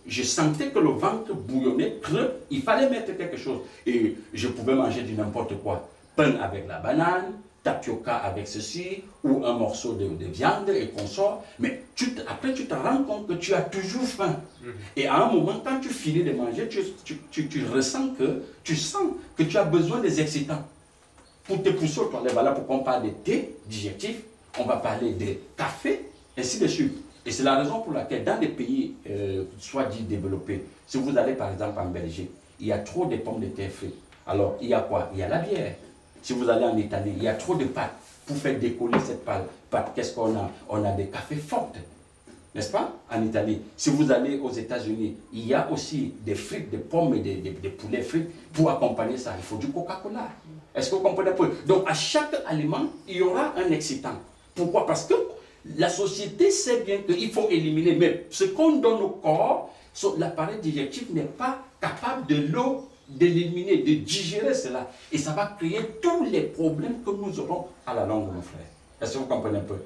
je sentais que le ventre bouillonnait, creux, il fallait mettre quelque chose. Et je pouvais manger du n'importe quoi. Pain avec la banane, tapioca avec ceci, ou un morceau de viande et consort. Mais après, tu te rends compte que tu as toujours faim. Et à un moment, quand tu finis de manger, tu ressens que, tu sens que tu as besoin des excitants. Pour te pousser aux toilettes, voilà pourquoi on parle de thé digestif, on va parler de café, ainsi de suite. Et c'est la raison pour laquelle dans les pays, soit dit développés, si vous allez par exemple en Belgique, il y a trop de pommes de terre frites. Alors, il y a quoi? Il y a la bière. Si vous allez en Italie, il y a trop de pâtes. Pour faire décoller cette pâte, qu'est-ce qu'on a? On a des cafés forts, n'est-ce pas? En Italie. Si vous allez aux États-Unis, il y a aussi des frites, des pommes et des poulets frites. Pour accompagner ça, il faut du Coca-Cola. Est-ce que vous comprenez un peu? Donc, à chaque aliment, il y aura un excitant. Pourquoi? Parce que la société sait bien qu'il faut éliminer. Mais ce qu'on donne au corps, l'appareil digestif n'est pas capable d'éliminer, de digérer cela. Et ça va créer tous les problèmes que nous aurons à la longue, mon frère. Est-ce que vous comprenez un peu?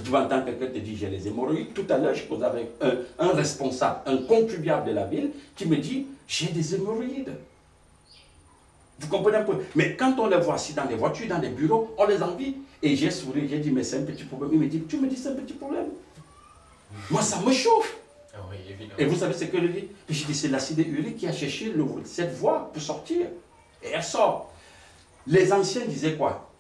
Tu vas entendre quelqu'un te dire j'ai les hémorroïdes. Tout à l'heure, je cause avec un responsable, un contribuable de la ville, qui me dit j'ai des hémorroïdes. Vous comprenez un peu? Mais quand on les voit assis dans les voitures, dans les bureaux, on les envie. Et j'ai souri, j'ai dit mais c'est un petit problème. Il me dit tu me dis c'est un petit problème. Moi ça me chauffe. Ah oui, évidemment. Et vous savez ce que je dis? Je dis c'est l'acide urique qui a cherché cette voie pour sortir. Et elle sort. Les anciens disaient quoi?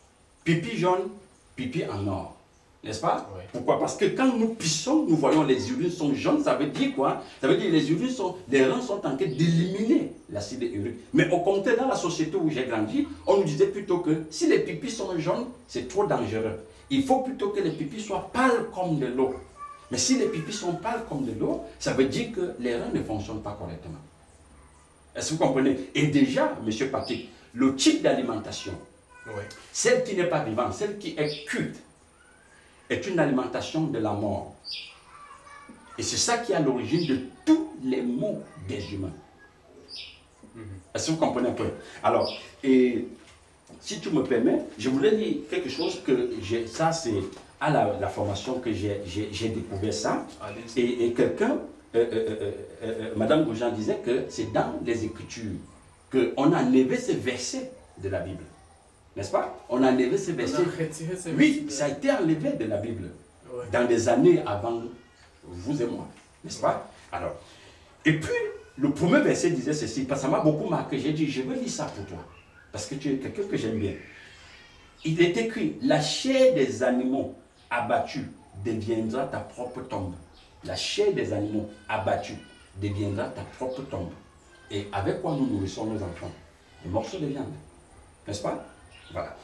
Pipi jaune, pipi en or. N'est-ce pas? Oui. Pourquoi? Parce que quand nous pissons, nous voyons les urines sont jaunes, ça veut dire quoi? Ça veut dire que les reins sont en train d'éliminer l'acide urique. Mais au contraire, dans la société où j'ai grandi, on nous disait plutôt que si les pipis sont jaunes, c'est trop dangereux. Il faut plutôt que les pipis soient pâles comme de l'eau. Mais si les pipis sont pâles comme de l'eau, ça veut dire que les reins ne fonctionnent pas correctement. Est-ce que vous comprenez? Et déjà, M. Patrick, le type d'alimentation, celle qui n'est pas vivante, celle qui est cuite, est une alimentation de la mort. Et c'est ça qui est à l'origine de tous les maux des humains. Est-ce que vous comprenez un peu? Alors, et si tu me permets, je voulais dire quelque chose que j'ai, ça c'est à la formation que j'ai découvert ça. Et quelqu'un, Madame Goujan disait que c'est dans les Écritures qu'on a enlevé ces versets de la Bible. N'est-ce pas? On a enlevé ces versets. Oui, ça a été enlevé de la Bible. Dans des années avant vous et moi. N'est-ce pas? Alors, et puis, le premier verset disait ceci, parce que ça m'a beaucoup marqué. J'ai dit, je veux lire ça pour toi. Parce que tu es quelqu'un que j'aime bien. Il est écrit, la chair des animaux abattus deviendra ta propre tombe. La chair des animaux abattus deviendra ta propre tombe. Et avec quoi nous nourrissons nos enfants? Des morceaux de viande. N'est-ce pas? Voilà.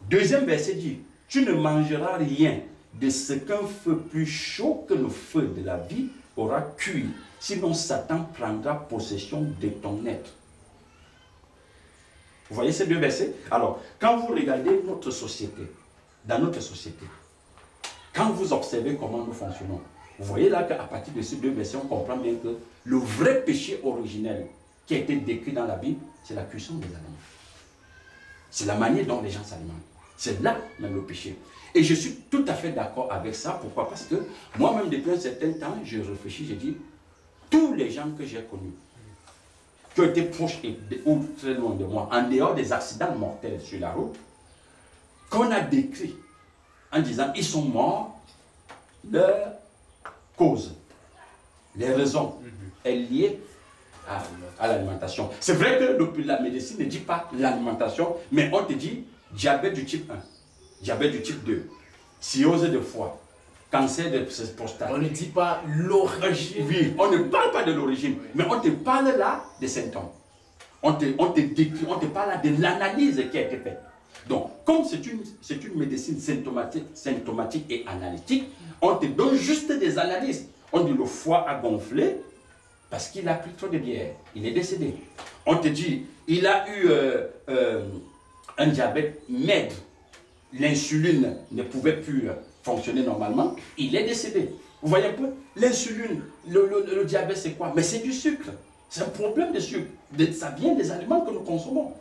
Deuxième verset dit, tu ne mangeras rien de ce qu'un feu plus chaud que le feu de la vie aura cuit. Sinon Satan prendra possession de ton être. Vous voyez ces deux versets? Alors, quand vous regardez notre société, dans notre société, quand vous observez comment nous fonctionnons, vous voyez là qu'à partir de ces deux versets, on comprend bien que le vrai péché originel qui a été décrit dans la Bible, c'est la cuisson des aliments. C'est la manière dont les gens s'alimentent. C'est là même le péché. Et je suis tout à fait d'accord avec ça. Pourquoi? Parce que moi-même, depuis un certain temps, je réfléchis, je dis, tous les gens que j'ai connus, qui ont été proches ou très loin de moi, en dehors des accidents mortels sur la route, qu'on a décrit en disant ils sont morts, leur cause, les raisons est liée à l'alimentation. C'est vrai que la médecine ne dit pas l'alimentation, mais on te dit diabète du type 1, diabète du type 2, cirrhose de foie, cancer de prostate. On ne dit pas l'origine. Oui, on ne parle pas de l'origine, mais on te parle là des symptômes. On te décrit, on te parle là de l'analyse qui a été faite. Donc, comme c'est une médecine symptomatique et analytique, on te donne juste des analyses. On dit le foie a gonflé parce qu'il a pris trop de bière. Il est décédé. On te dit, il a eu un diabète maigre. L'insuline ne pouvait plus fonctionner normalement. Il est décédé. Vous voyez un peu? L'insuline, le diabète, c'est quoi? Mais c'est du sucre. C'est un problème de sucre. Ça vient des aliments que nous consommons.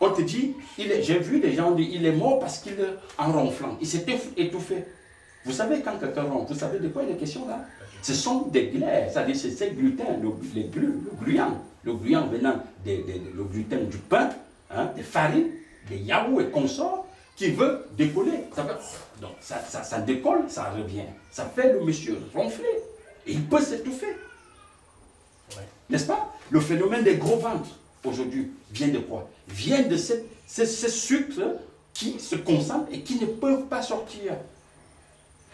On te dit, j'ai vu des gens dire, il est mort parce qu'il est en ronflant. Il s'est étouffé. Vous savez, quand quelqu'un ronfle, vous savez de quoi il est question là? Ce sont des glaires, c'est-à-dire c'est gluten, le gluant venant le gluten du pain, hein, des farines, des yaourts et consorts, qui veut décoller. Donc ça décolle, ça revient. Ça fait le monsieur ronfler. Et il peut s'étouffer. Ouais. N'est-ce pas? Le phénomène des gros ventres, aujourd'hui, vient de quoi? Vient de ces sucres qui se concentrent et qui ne peuvent pas sortir.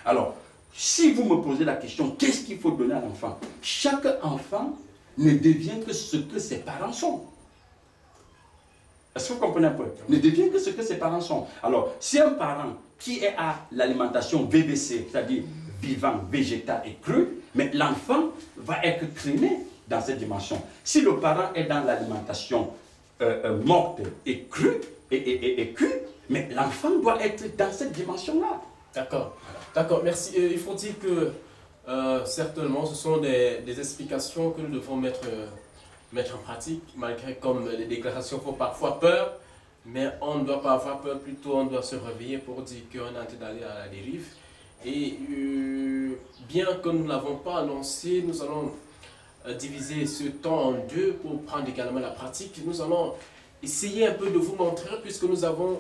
Alors, si vous me posez la question, qu'est-ce qu'il faut donner à l'enfant? Chaque enfant ne devient que ce que ses parents sont. Est-ce que vous comprenez un peu? Ne devient que ce que ses parents sont. Alors, si un parent qui est à l'alimentation VVC, c'est-à-dire vivant, végétal et cru, mais l'enfant va être traîné dans cette dimension. Si le parent est dans l'alimentation morte et crue, et cuit, mais l'enfant doit être dans cette dimension-là. D'accord, d'accord, merci. Il faut dire que certainement ce sont des explications que nous devons mettre en pratique, malgré comme les déclarations font parfois peur, mais on ne doit pas avoir peur, plutôt on doit se réveiller pour dire qu'on est en train d'aller à la dérive. Et bien que nous ne l'avons pas annoncé, nous allons diviser ce temps en deux pour prendre également la pratique. Nous allons essayer un peu de vous montrer, puisque nous avons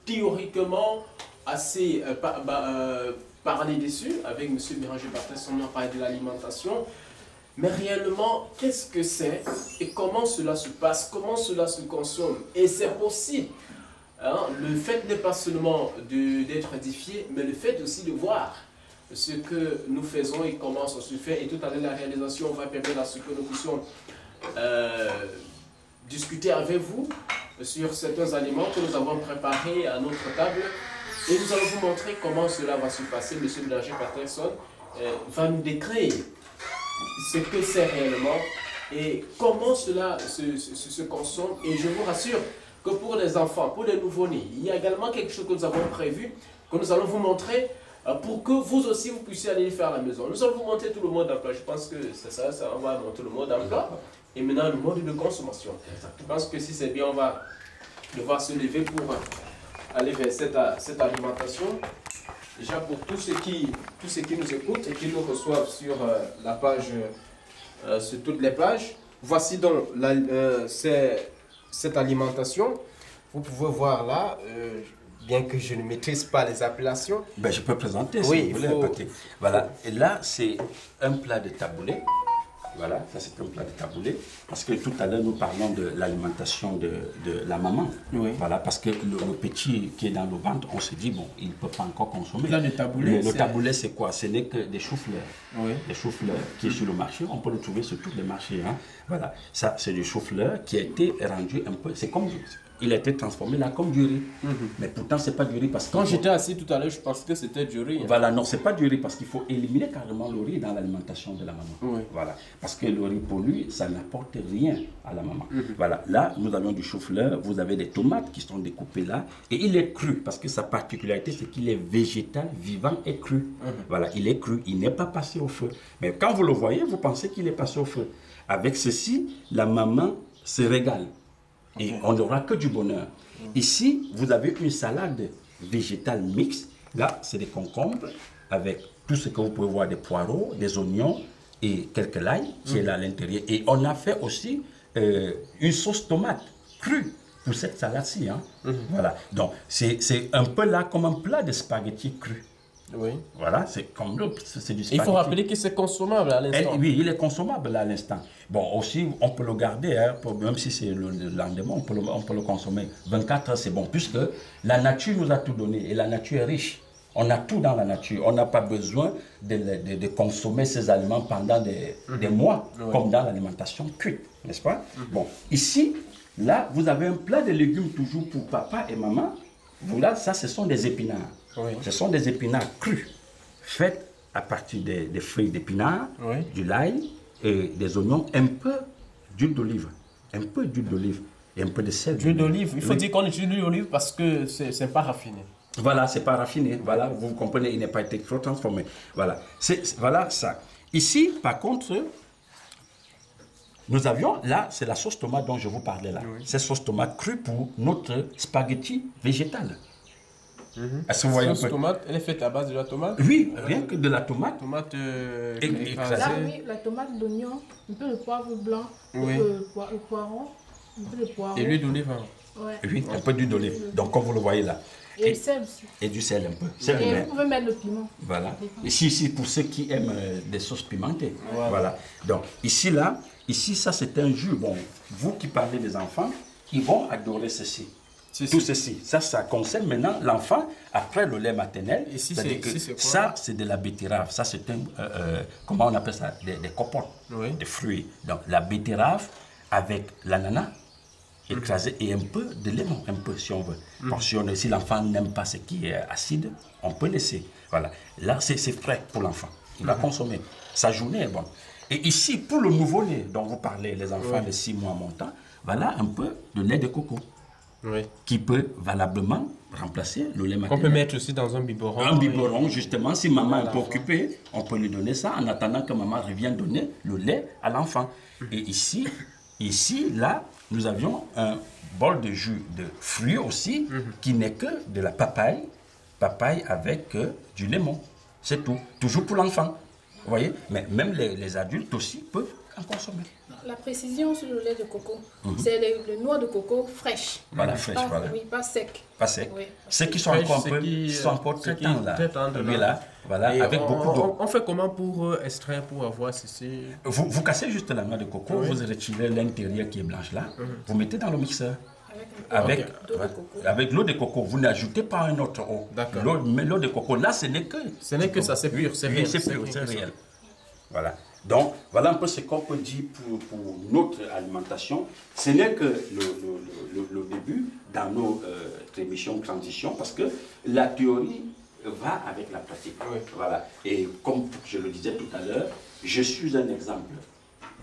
théoriquement assez parlé dessus avec M. Béranger Patterson, on a parlé de l'alimentation. Mais réellement, qu'est-ce que c'est et comment cela se passe, comment cela se consomme? Et c'est possible. Hein? Le fait n'est pas seulement d'être édifié, mais le fait aussi de voir ce que nous faisons et comment ça se fait. Et tout à l'heure, la réalisation va permettre à ce que nous puissions discuter avec vous sur certains aliments que nous avons préparés à notre table. Et nous allons vous montrer comment cela va se passer. M. Béranger Patterson va nous décrire ce que c'est réellement et comment cela se consomme. Et je vous rassure que pour les enfants, pour les nouveau-nés, il y a également quelque chose que nous avons prévu, que nous allons vous montrer pour que vous aussi vous puissiez aller le faire à la maison. Nous allons vous montrer tout le mode d'emploi. Je pense que c'est ça, on va montrer le mode d'emploi et maintenant le mode de consommation. Je pense que si c'est bien, on va devoir se lever pour aller vers cette alimentation. Déjà pour tous ceux qui nous écoutent et qui nous reçoivent sur la page, sur toutes les pages, voici donc cette alimentation. Vous pouvez voir là, bien que je ne maîtrise pas les appellations. Ben, je peux présenter, oui, si vous voulez. Voilà, et là, c'est un plat de taboulé. Voilà, ça c'est un plat de taboulé. Parce que tout à l'heure, nous parlons de l'alimentation de la maman. Oui. Voilà, parce que le petit qui est dans le ventre, on se dit, bon, il ne peut pas encore consommer. Plat de taboulé. Le taboulé, c'est quoi? Ce n'est que des choux-fleurs. Oui. Des choux-fleurs qui est sur le marché. On peut le trouver sur tous les marchés. Hein. Voilà, ça, c'est du chou-fleur qui a été rendu un peu. C'est comme il a été transformé là comme du riz. Mais pourtant, ce n'est pas du riz parce que. Quand j'étais assis tout à l'heure, je pensais que c'était du riz. Voilà, non, ce n'est pas du riz parce qu'il faut éliminer carrément le riz dans l'alimentation de la maman. Oui. Voilà, parce que le riz pour lui, ça n'apporte rien à la maman. Voilà, là, nous avons du chou-fleur, vous avez des tomates qui sont découpées là, et il est cru parce que sa particularité, c'est qu'il est végétal, vivant et cru. Voilà, il est cru, il n'est pas passé au feu. Mais quand vous le voyez, vous pensez qu'il est passé au feu. Avec ceci, la maman se régale. Et on n'aura que du bonheur. Ici, vous avez une salade végétale mixte. Là, c'est des concombres avec tout ce que vous pouvez voir, des poireaux, des oignons et quelques l'ail qui est là à l'intérieur. Et on a fait aussi une sauce tomate crue pour cette salade-ci. Hein. Voilà. Donc, c'est un peu là comme un plat de spaghettis crus. Oui. Voilà, c'est comme c'est du spaghetti. Il faut rappeler que c'est consommable à l'instant. Oui, il est consommable à l'instant. Bon, aussi, on peut le garder, hein, même si c'est le lendemain, on peut le consommer. 24 heures, c'est bon, puisque la nature nous a tout donné et la nature est riche. On a tout dans la nature. On n'a pas besoin de consommer ces aliments pendant des mois, comme dans l'alimentation cuite, n'est-ce pas? Bon, ici, là, vous avez un plat de légumes toujours pour papa et maman. Voilà, ça, ce sont des épinards. Oui. Ce sont des épinards crus, faits à partir des feuilles d'épinards, du l'ail et des oignons, un peu d'huile d'olive, et un peu de sel. D'huile d'olive, il faut dire qu'on utilise l'huile d'olive parce que c'est pas raffiné. Voilà, c'est pas raffiné. Voilà, vous comprenez, il n'est pas été trop transformé. Voilà, voilà ça. Ici, par contre, nous avions, là, c'est la sauce tomate dont je vous parlais là. C'est sauce tomate crue pour notre spaghetti végétal. Est-ce que vous voyez un peu? Tomate, elle est faite à base de la tomate? Oui, rien que de la tomate. Tomate écrasée. Là, oui, la tomate, l'oignon, un peu de poivre blanc, le poiron, un peu de poiron. Et l'huile d'olive. Ouais. Oui, un peu d'huile d'olive. Donc, comme vous le voyez là. Et le sel aussi. Et du sel un peu. Sel Et humain. vous pouvez mettre le piment. Voilà. Ici, pour ceux qui aiment des sauces pimentées. Voilà. Donc, ici, là, ça, c'est un jus. Bon, vous qui parlez des enfants, ils vont adorer ceci. Tout ceci. Ça concerne maintenant l'enfant après le lait maternel. Ici, c'est quoi? Ça, c'est de la betterave. Ça, c'est un, comment on appelle ça? Des compotes, des fruits. Donc, la betterave avec l'ananas écrasé et un peu de limon, un peu si on veut. Bon, si l'enfant n'aime pas ce qui est acide, on peut laisser. Voilà. Là, c'est frais pour l'enfant. Il va consommer. Sa journée est bonne. Et ici, pour le nouveau-né dont vous parlez, les enfants de 6 mois montant, voilà un peu de lait de coco. Qui peut valablement remplacer le lait maternel. On peut mettre aussi dans un biberon. Un biberon, justement, si maman est occupée, on peut lui donner ça en attendant que maman revienne donner le lait à l'enfant. Et ici, là, nous avions un bol de jus de fruits aussi, qui n'est que de la papaye avec du lemon. C'est tout. Toujours pour l'enfant. Vous voyez? Mais même les adultes aussi peuvent en consommer. La précision sur le lait de coco, c'est le noix de coco fraîche. Voilà, fraîche, voilà. Oui, pas sec. Pas sec. Oui. Ceux qui sont encore un peu, qui sont encore très tendres là. Voilà, et avec beaucoup d'eau. On fait comment pour extraire, pour avoir ceci? Vous cassez juste la noix de coco, vous retirez l'intérieur qui est blanche là, vous mettez dans le mixeur. Avec l'eau de coco, vous n'ajoutez pas un autre eau. D'accord. Mais l'eau de coco, là, ce n'est que... Ce n'est que ça, c'est pur, c'est réel. C'est pur, c'est réel. Voilà. Donc, voilà un peu ce qu'on peut dire pour notre alimentation. Ce n'est que le début dans notre émission Transition, parce que la théorie va avec la pratique. Voilà. Et comme je le disais tout à l'heure, je suis un exemple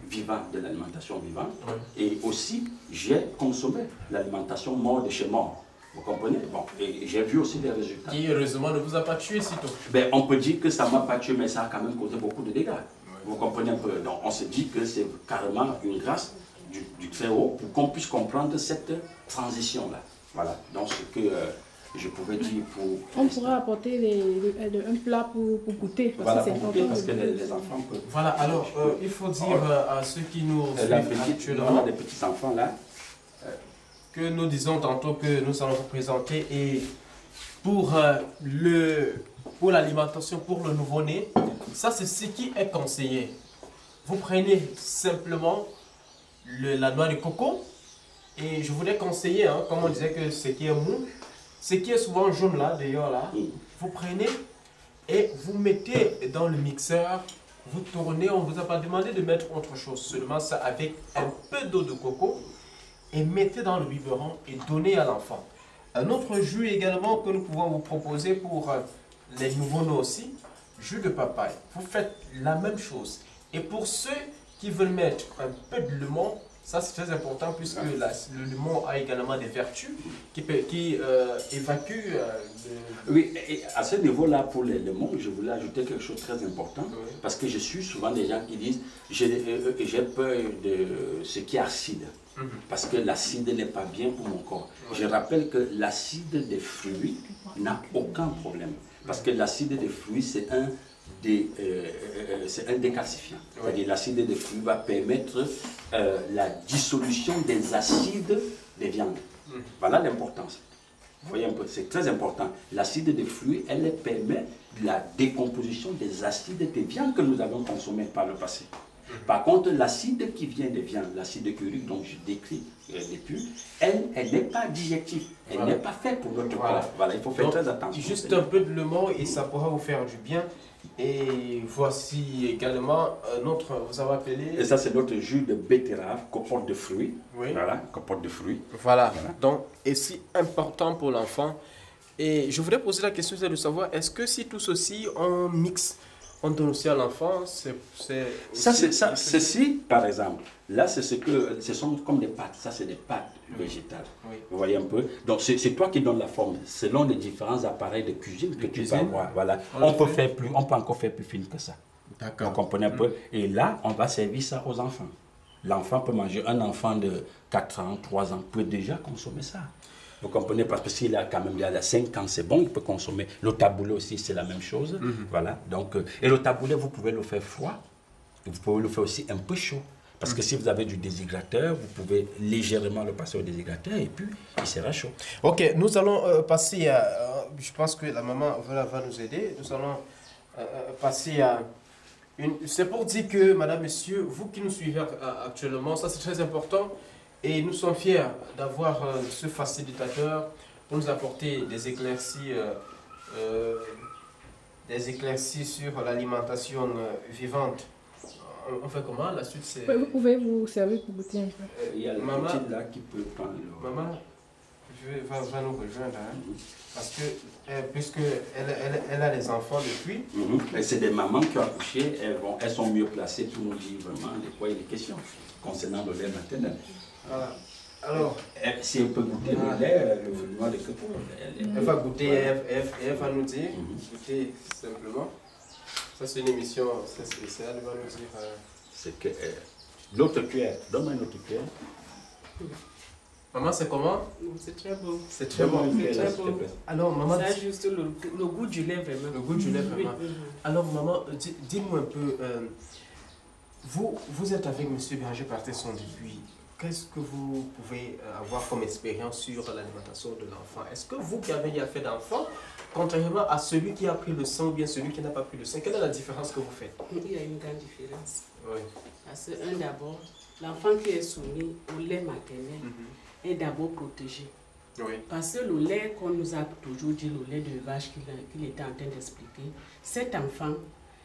vivant, de l'alimentation vivante, et aussi j'ai consommé l'alimentation mort de chez mort. Vous comprenez? Bon, et j'ai vu aussi des résultats. Qui heureusement ne vous a pas tué sitôt. Ben, on peut dire que ça ne m'a pas tué, mais ça a quand même causé beaucoup de dégâts. Vous comprenez un peu? Donc on se dit que c'est carrément une grâce du Très-Haut pour qu'on puisse comprendre cette transition-là. Voilà, donc ce que je pouvais dire pour... On pourrait apporter un plat pour goûter, parce voilà, que c'est pour goûter, important. parce que les enfants peuvent... Voilà, alors il faut dire à ceux qui nous suivent actuellement, les petits enfants là, que nous disons tantôt que nous allons vous présenter, et pour l'alimentation pour le nouveau-né, ça c'est ce qui est conseillé. Vous prenez simplement la noix de coco, et je voulais conseiller, hein, comme on disait que ce qui est mou, ce qui est souvent jaune là, d'ailleurs là, vous prenez et vous mettez dans le mixeur, vous tournez, on ne vous a pas demandé de mettre autre chose, seulement ça avec un peu d'eau de coco, et mettez dans le biberon et donnez à l'enfant. Un autre jus également que nous pouvons vous proposer pour les nouveau-nés aussi, jus de papaye. Vous faites la même chose. Et pour ceux qui veulent mettre un peu de limon, ça c'est très important puisque le limon a également des vertus qui évacuent Oui, et à ce niveau-là, pour les limons, je voulais ajouter quelque chose de très important, parce que je suis souvent des gens qui disent j'ai peur de ce qui est acide, parce que l'acide n'est pas bien pour mon corps. Je rappelle que l'acide des fruits n'a aucun problème, parce que l'acide des fruits, c'est un décalcifiant. C'est-à-dire l'acide des fruits va permettre la dissolution des acides des viandes. Voilà l'importance. Vous voyez un peu, c'est très important. L'acide des fruits, elle permet la décomposition des acides des viandes que nous avons consommées par le passé. Par contre, l'acide qui vient des viandes, l'acide urique dont je décris depuis, elle n'est pas digestive, elle n'est pas faite pour notre corps. Voilà, il faut faire très attention. Juste un peu de limon et ça pourra vous faire du bien. Et voici également notre, vous avez appelé... Et ça, c'est notre jus de betterave, comporte de fruits. Oui. Voilà, comporte de fruits. Voilà. Donc, et si important pour l'enfant. Et je voudrais poser la question, c'est de savoir, est-ce que si tout ceci, on mixe, on donne aussi à l'enfant, Ceci, par exemple, là, ce sont comme des pâtes. Ça, c'est des pâtes végétales. Oui. Vous voyez un peu? Donc, c'est toi qui donnes la forme, selon les différents appareils de cuisine que tu peux avoir. Voilà. On peut encore faire plus fine que ça. D'accord. Vous comprenez un peu? Et là, on va servir ça aux enfants. L'enfant peut manger, un enfant de 4 ans, 3 ans peut déjà consommer ça. Vous comprenez? Parce que s'il a quand même 5 ans, c'est bon, il peut consommer. Le taboulé aussi, c'est la même chose. Voilà. Donc, et le taboulé, vous pouvez le faire froid. Vous pouvez le faire aussi un peu chaud. Parce que si vous avez du déshydrateur, vous pouvez légèrement le passer au déshydrateur et puis il sera chaud. Ok, nous allons passer à... je pense que la maman va nous aider. Nous allons passer à... C'est pour dire que, madame, monsieur, vous qui nous suivez actuellement, ça c'est très important. Et nous sommes fiers d'avoir ce facilitateur pour nous apporter des éclaircies sur l'alimentation vivante. On fait comment? La suite, c'est... Vous pouvez vous servir pour goûter un peu. Il y a le petit là qui peut prendre Maman, va nous rejoindre, hein, parce que puisqu'elle a les enfants depuis. Et c'est des mamans qui ont accouché, elles sont mieux placées pour nous dire vraiment de quoi il est question concernant le lait maternel. Voilà. Alors, si elle peut goûter le lait, le noix de coco, elle va goûter et elle va nous dire, goûter simplement. Ça, c'est une émission spéciale, elle va nous dire... C'est que... l'autre cuillère, donne-moi une autre cuillère. Maman, c'est comment? C'est très bon. C'est très bon. Très bon. Alors, maman... Ça a juste le goût du lait, vraiment. Le goût du lait, vraiment. Alors, maman, dis-moi un peu, vous êtes avec M. Béranger Partesson depuis. Qu'est-ce que vous pouvez avoir comme expérience sur l'alimentation de l'enfant? Est-ce que vous qui avez déjà fait d'enfant, contrairement à celui qui a pris le sang ou bien celui qui n'a pas pris le sang, quelle est la différence que vous faites? Il y a une grande différence. Oui. Parce que, d'abord, l'enfant qui est soumis au lait maternel est d'abord protégé. Oui. Parce que le lait, qu'on nous a toujours dit, le lait de vache qu'il était en train d'expliquer, cet enfant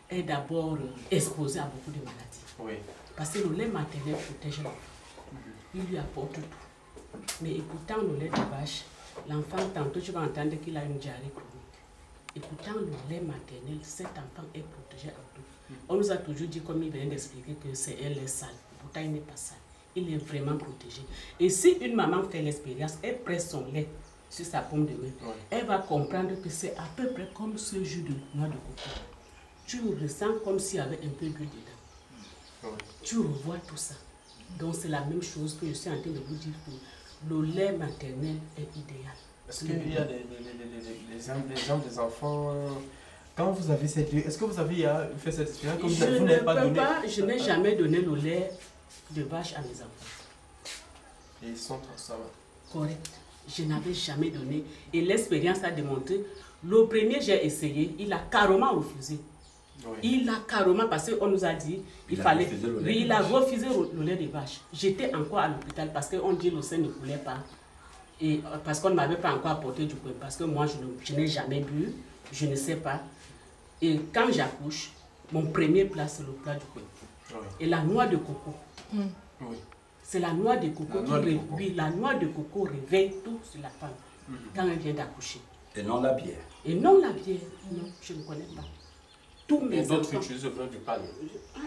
est d'abord exposé à beaucoup de maladies. Oui. Parce que le lait maternel protège l'enfant. Il lui apporte tout. Mais écoutant le lait de vache, l'enfant, tantôt tu vas entendre qu'il a une diarrhée chronique. Écoutant le lait maternel, cet enfant est protégé à tout. On nous a toujours dit, comme il vient d'expliquer, que c'est un lait sale. pourtant il n'est pas sale. Il est vraiment protégé. Et si une maman fait l'expérience, elle presse son lait sur sa paume de main, elle va comprendre que c'est à peu près comme ce jus de noix de coco. Tu ressens comme s'il y avait un peu d'huile dedans. Tu revois tout ça. Donc c'est la même chose que je suis en train de vous dire que le lait maternel est idéal. Est-ce qu'il y a des exemples des enfants quand vous avez cette... Est-ce que vous avez fait cette expérience comme vous n'avez pas donné? Je n'ai jamais donné le lait de vache à mes enfants. Et ils sont transformés. Correct. Je n'avais jamais donné. Et l'expérience a démontré. Le premier, j'ai essayé, il a carrément refusé. Oui. Il a carrément, parce qu'on nous a dit, il a refusé le lait de vache. J'étais encore à l'hôpital parce qu'on dit que le sein ne coulait pas. Et parce qu'on ne m'avait pas encore apporté du pain. Parce que moi, je n'ai jamais bu, je ne sais pas. Et quand j'accouche, mon premier plat, c'est le plat du pain. Oui. Et la noix de coco. Oui. C'est la noix de coco la noix de coco réveille tout sur la femme quand elle vient d'accoucher. Et non la bière. Et non la bière. Non, je ne connais pas. Tous mes d'autres utilisent le du palme.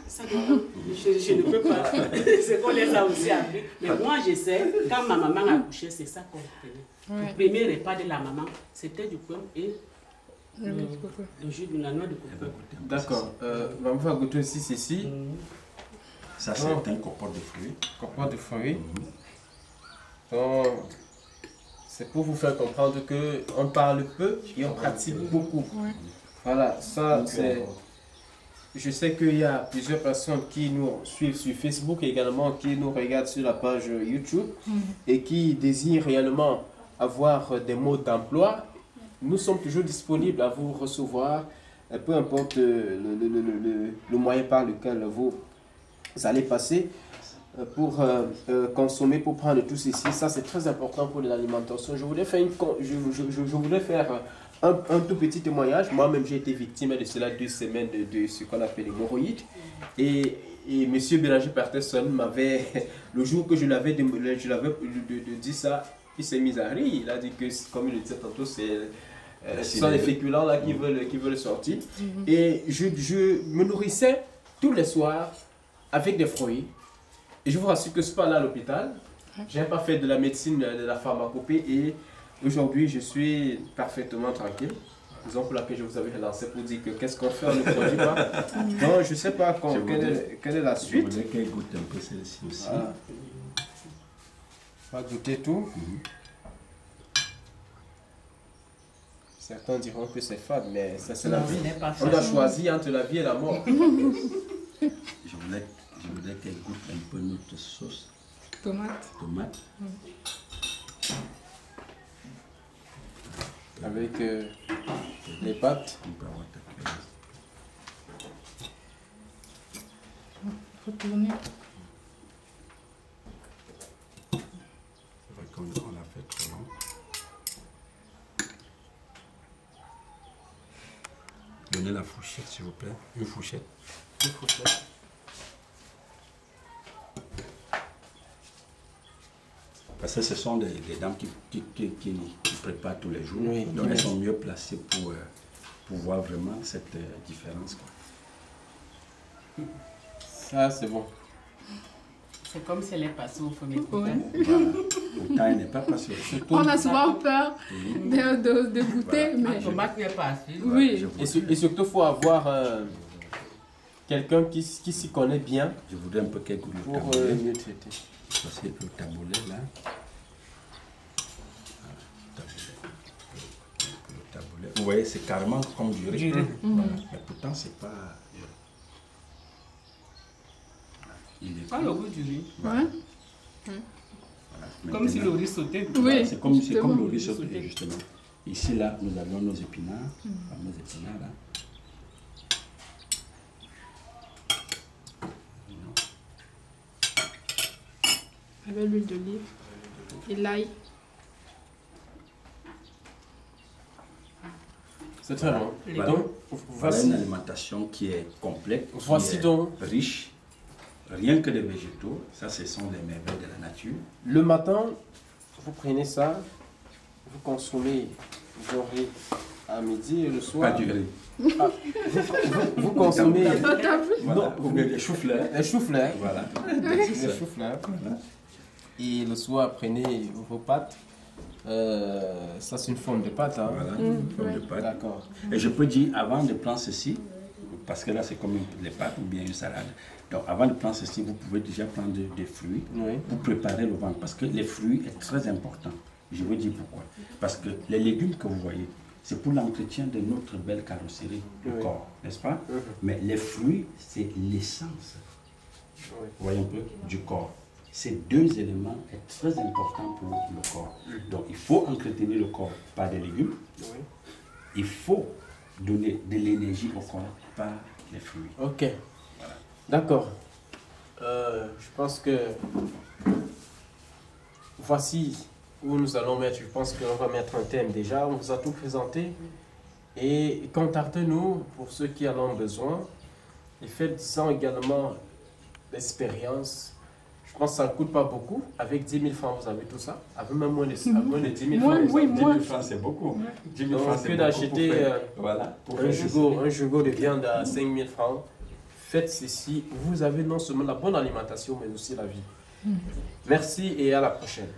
Ça dépend. Je ne peux pas. C'est qu'on les a aussi appris. Mais moi, je sais, quand ma maman a accouché, c'est ça qu'on prenait. Le premier repas de la maman, c'était du pain et le jus de la noix de coco. D'accord. Maman va goûter aussi ceci. Ça, c'est un compote de fruits. Compote de fruits. Donc, c'est pour vous faire comprendre qu'on parle peu et on pratique beaucoup. Voilà, ça c'est... Je sais qu'il y a plusieurs personnes qui nous suivent sur Facebook et également qui nous regardent sur la page YouTube et qui désirent réellement avoir des modes d'emploi. Nous sommes toujours disponibles à vous recevoir, peu importe le moyen par lequel vous allez passer pour consommer, pour prendre tout ceci. Ça, c'est très important pour l'alimentation. Je voulais faire, un tout petit témoignage. Moi-même, j'ai été victime de cela 2 semaines de ce qu'on appelle l'hémorroïde. Et M. Bélanger Patterson m'avait, le jour que je l'avais dit ça, il s'est mis à rire. Il a dit que, comme il le disait tantôt, ce sont les féculents là qui veulent sortir. Et je me nourrissais tous les soirs avec des fruits. Et je vous rassure que ce n'est pas là à l'hôpital. Je n'ai pas fait de la médecine, de la pharmacopée. Et aujourd'hui, je suis parfaitement tranquille. Raison pour laquelle je vous avais lancé pour dire que qu'est-ce qu'on fait, on ne produit pas. Donc, je ne sais pas quelle est la suite. Je voudrais qu'elle goûte un peu celle-ci aussi. On va goûter tout. Certains diront que c'est fade, mais ça c'est la vie. On a choisi entre la vie et la mort. Je voudrais qu'elle goûte un peu notre sauce. Tomate. Avec les pâtes. Il faut tourner. On l'a fait trop long. Donnez la fourchette, s'il vous plaît. Une fourchette. Parce que ce sont des dames qui préparent tous les jours. Oui, donc elles sont mieux placées pour voir vraiment cette différence. Quoi. Ça, c'est bon. C'est comme si elle est passée au premier coup. Ouais. Voilà. Pourtant, elle n'est pas passée au premier coup. On a souvent peur de goûter, mais... La tomate n'est pas assez. Oui. Et surtout, il faut avoir quelqu'un qui s'y connaît bien. Je voudrais un peu qu'elle goûte le pour mieux traiter. Voici le taboulet là. Le taboulet. Vous voyez, c'est carrément comme du riz. Mais pourtant, c'est pas. Il est pas le goût du riz. Voilà. Voilà. Comme si le riz sautait. Oui, c'est comme le riz sauté, justement. Ici, là, nous avons nos épinards. Nos épinards là. Avec l'huile d'olive et l'ail. C'est très bon. Voilà. Donc, voilà une alimentation qui est complète, voici donc riche, rien que des végétaux. Ça, ce sont des merveilles de la nature. Le matin, vous prenez ça, vous consommez vos riz à midi et le soir. Pas du riz. Ah, vous consommez Voilà. Ou bien des choux-fleurs. les choux-fleurs. Voilà. Les choux-fleurs. Voilà. Et le soir, prenez vos pâtes. Ça, c'est une forme de pâte. Hein? Voilà, une forme de pâte. D'accord. Et je peux dire, avant de prendre ceci, parce que là c'est comme les pâtes ou bien une salade. Donc avant de prendre ceci, vous pouvez déjà prendre des fruits pour préparer le ventre. Parce que les fruits est très important. Je veux dire pourquoi. Parce que les légumes que vous voyez, c'est pour l'entretien de notre belle carrosserie du corps, n'est-ce pas? Mais les fruits, c'est l'essence, vous voyez un peu, du corps. Ces deux éléments sont très importants pour le corps. Donc il faut entretenir le corps par des légumes. Il faut donner de l'énergie au corps par les fruits. Ok. Voilà. D'accord. Je pense que voici où nous allons mettre, je pense qu'on va mettre un thème déjà. On vous a tout présenté. Et contactez-nous pour ceux qui en ont besoin. Et faites-en également l'expérience. Je pense que ça ne coûte pas beaucoup. Avec 10 000 francs, vous avez tout ça. Avec même moins de 10 000 francs. 10 000 francs, c'est beaucoup. 10 000 Donc, francs, c'est que beaucoup d'acheter un jugo de viande à 5 000 francs. Faites ceci. Vous avez non seulement la bonne alimentation, mais aussi la vie. Merci et à la prochaine.